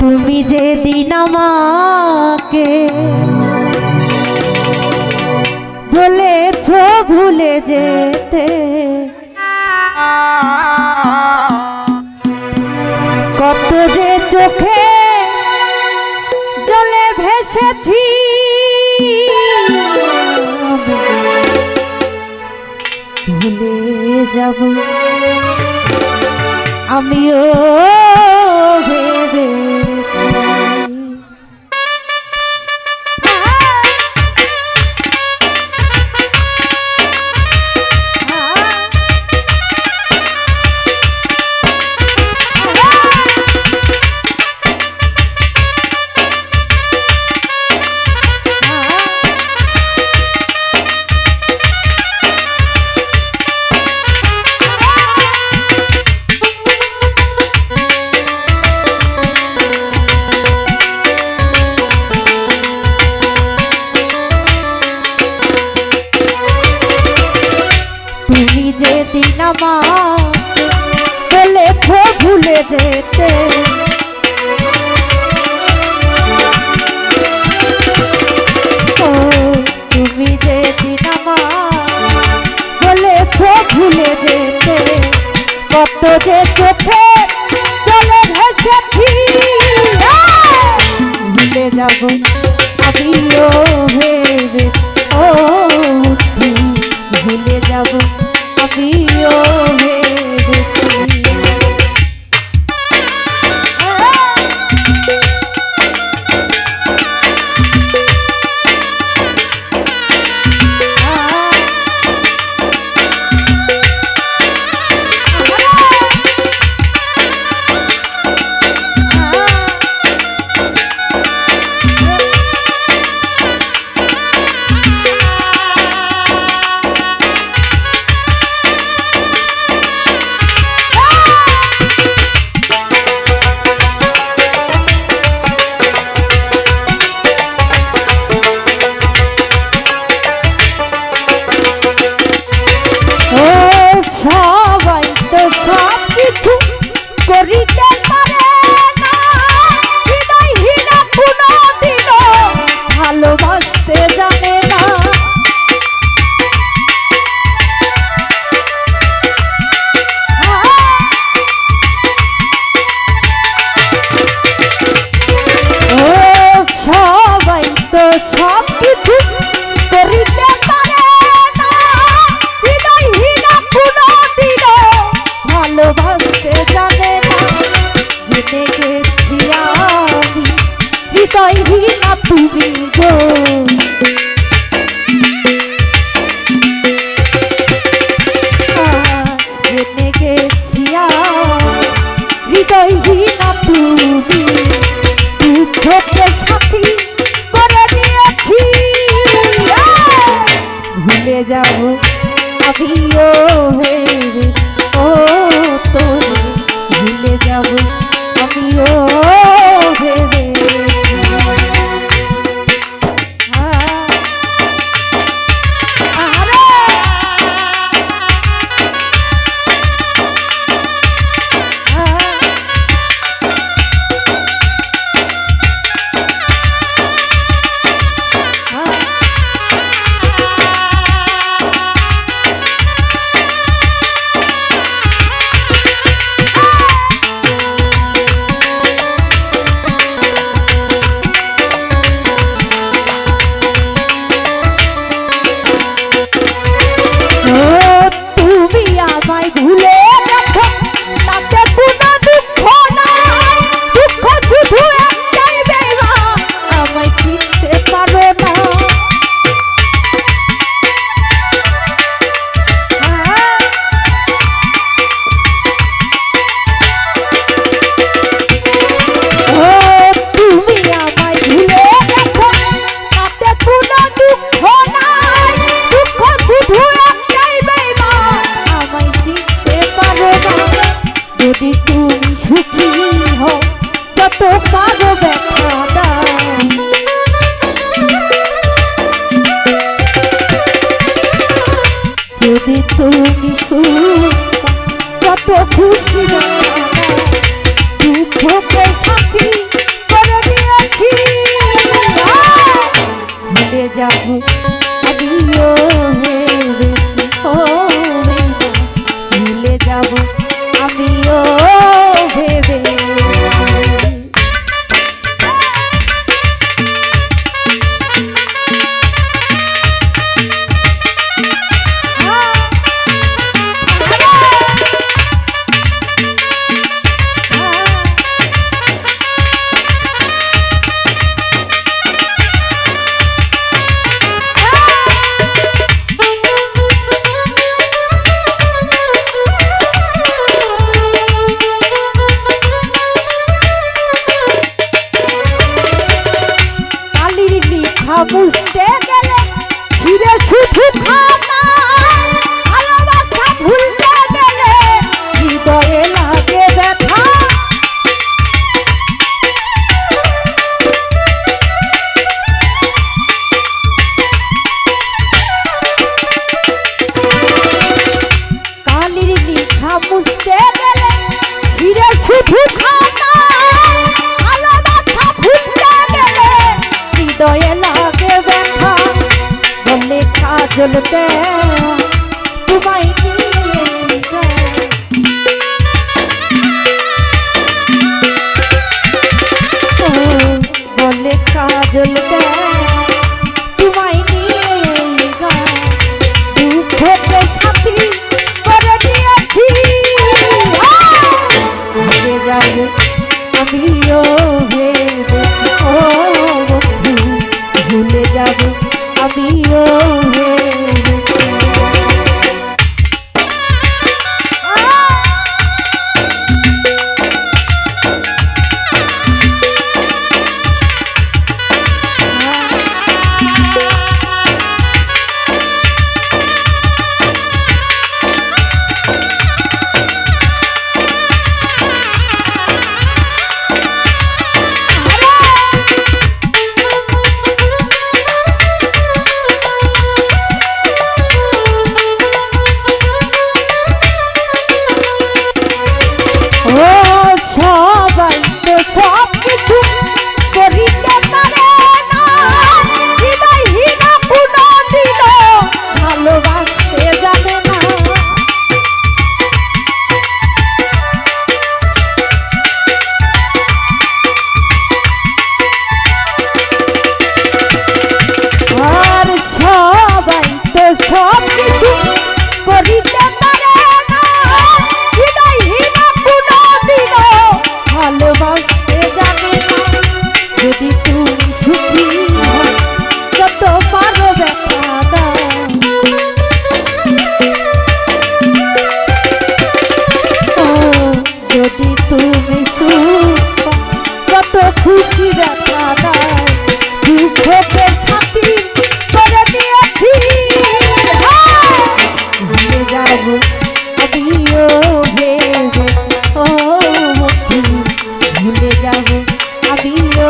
তুমি যেদিন আমাকে বলেছ ভুলে যেতে, কত যে চোখে জলে ভেসেছি, ভুলে যাব আমিও ভেবে। তুমি যেদিন আমাকে বলেছ ভুলে যেতে, তুমি যেদিন আমাকে বলেছ ভুলে যেতে, কত যে চোখে চলে ভেসেছি, ভুলে যাব আমিও ভেবে। ও ভুলে যাব আমিও ভেবেছি। যাব আমিও ভেবেছি ও ভুলে যাব আমিও ভেবেছি। বুঝতে গেলে ফিরে শুধু খাতা ভালোবাসা ভুলতে গেলে হৃদয়ে লাগে ব্যথা। কালির লিখা বুঝতে গেলে ফিরে শুধু খাতা ভালোবাসা ভুলতে গেলে হৃদয়ে লাগে ব্যথা। বলে কাজলতে তোমায় নিয়ে যায় বলে কাজলতে তোমায় নিয়ে যায় দুঃখকে সাথী করে নিয়েছি ভুলে যাব আমিও ভেবেছি ও ভুলে যাব আমিও যদি তুমি সুখী যত পারো ব্যথা দাও যদি তুমি সুখ যত খুশি ব্যথা দাও দুঃখকে ছাতি করে দিয়েছি ভুলে যাব আমিও ভেবেছি ও ভুলে যাব আমিও